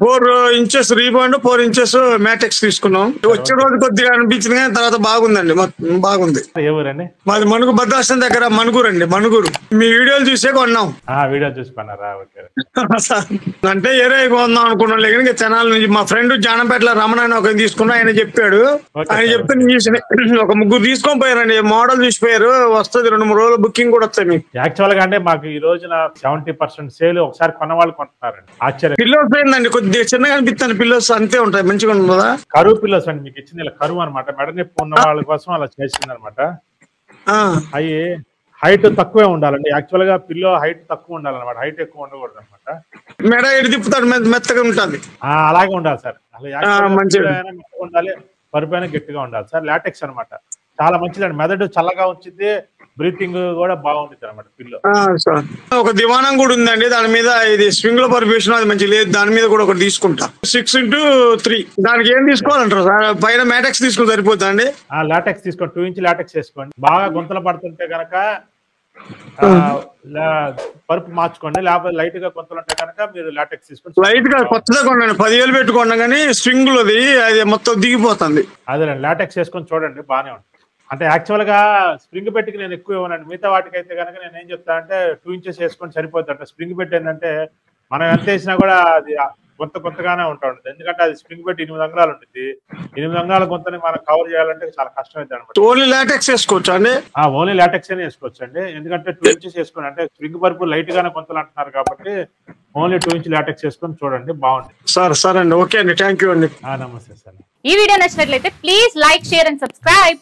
4 inches రీబాండ్, 4 inches మ్యాటెక్స్ తీసుకున్నాం. వచ్చే రోజు కొద్దిగా అనిపించింది కానీ తర్వాత బాగుందండి, బాగుంది. ఎవరండి? మాది మనుగు భద్రాచలం దగ్గర మనుగురు అండి. మనుగురు మీ వీడియోలు చూసే కొన్నాం. వీడియో చూసుకున్నారా? అంటే ఏరే కొందాం అనుకున్నాం. లేక తెనాల నుంచి మా ఫ్రెండ్ జానంపేటలో రమణ అని ఒక తీసుకున్నా, ఆయన చెప్పాడు. ఆయన చెప్తే ఒక 3 తీసుకొని పోయారండి. మోడల్ చూసిపోయారు. వస్తుంది 2-3 రోజులు బుకింగ్ కూడా వస్తాయి మీకు. యాక్చువల్ గా అంటే మాకు ఈ రోజున 70% సేల్ ఒకసారి కొన్న వాళ్ళు కొంటున్నారండి. ఆశ్చర్యం. పిల్లోస్ ఏందండి, కొద్దిగా చిన్నగా అనిపిస్తాను. పిల్లోస్ అంతే ఉంటాయి, మంచిగా ఉంటుందా? కరువు పిల్లోస్ అండి మీకు ఇచ్చింది. ఇలా కరువు అనమాట, మెడ నొప్పి ఉన్న వాళ్ళ కోసం అలా చేసింది అనమాట. అవి హైట్ తక్కువే ఉండాలండి. యాక్చువల్ గా పిల్లో హైట్ తక్కువ ఉండాలన్నమాట, హైట్ ఎక్కువ ఉండకూడదు అనమాట. మెడ ఎడి తిప్పుతాడు, మెత్తగా ఉంటుంది. అలాగే ఉండాలి సార్. అసలు మెత్తగా ఉండాలి, పరుపైన గట్టిగా ఉండాలి సార్. లాటెక్స్ అనమాట చాలా మంచిదండి. మెదడు చల్లగా ఉంచితే బ్రీతింగ్ కూడా బాగుంటుంది అనమాట పిల్లో. ఒక దివానం కూడా ఉందండి, దాని మీద ఇది స్వింగ్ లో పర్ఫ్యూషన్ అది మంచి లేదు. దాని మీద కూడా ఒకటి తీసుకుంటా. 6x3. దానికి ఏం తీసుకోవాలంటారు సార్? పైన మ్యాటెక్స్ తీసుకుని సరిపోతా అండి? లాటెక్స్ తీసుకోండి, 2 ఇంచ్ లాటెక్స్ వేసుకోండి. బాగా గుంతలు పడుతుంటే కనుక పరుపు మార్చుకోండి. లేకపోతే లైట్ గా గుంతలు ఉంటే కనుక మీరు లాటెక్స్ తీసుకోండి. లైట్ గా కొత్తగా కొన్నాను, 10,000 పెట్టుకున్నా కానీ స్వింగ్ లోది అది మొత్తం దిగిపోతుంది. అదేనండి, లాటెక్స్ వేసుకొని చూడండి, బాగానే ఉంటుంది. అంటే యాక్చువల్ గా స్ప్రింగ్ పెట్టికి నేను ఎక్కువ ఇవ్వనండి. మిగతా వాటికి అయితే కనుక నేను ఏం చెప్తా అంటే 2 ఇంచెస్ వేసుకొని సరిపోతుంది. అంటే స్ప్రింగ్ పెట్టి ఏంటంటే మనం ఎంత వేసినా కూడా అది కొత్తగానే ఉంటా ఉంటుంది. ఎందుకంటే అది స్ప్రింగ్ పెట్టి 8 అంగుళాలు ఉంటుంది. 8 అంగుళాల గుంతని మనం కవర్ చేయాలంటే చాలా కష్టం అవుతుంది అనమాట. ఓన్లీ లాటెక్స్ వేసుకోవచ్చు అండి? ఓన్లీ లాటెక్స్ అని వేసుకోవచ్చు అండి. ఎందుకంటే 2 ఇంచెస్ వేసుకోండి. అంటే స్ప్రింగ్ పరుపు లైట్ గానే గుంతలు అంటున్నారు కాబట్టి ఓన్లీ 2 ఇంచ్ లాటెక్స్ వేసుకొని చూడండి, బాగుంటుంది. సరే అండి, ఓకే అండి, థ్యాంక్ యూ అండి. నమస్తే సార్. ఈ వీడియో నచ్చినట్లయితే please like, share and subscribe.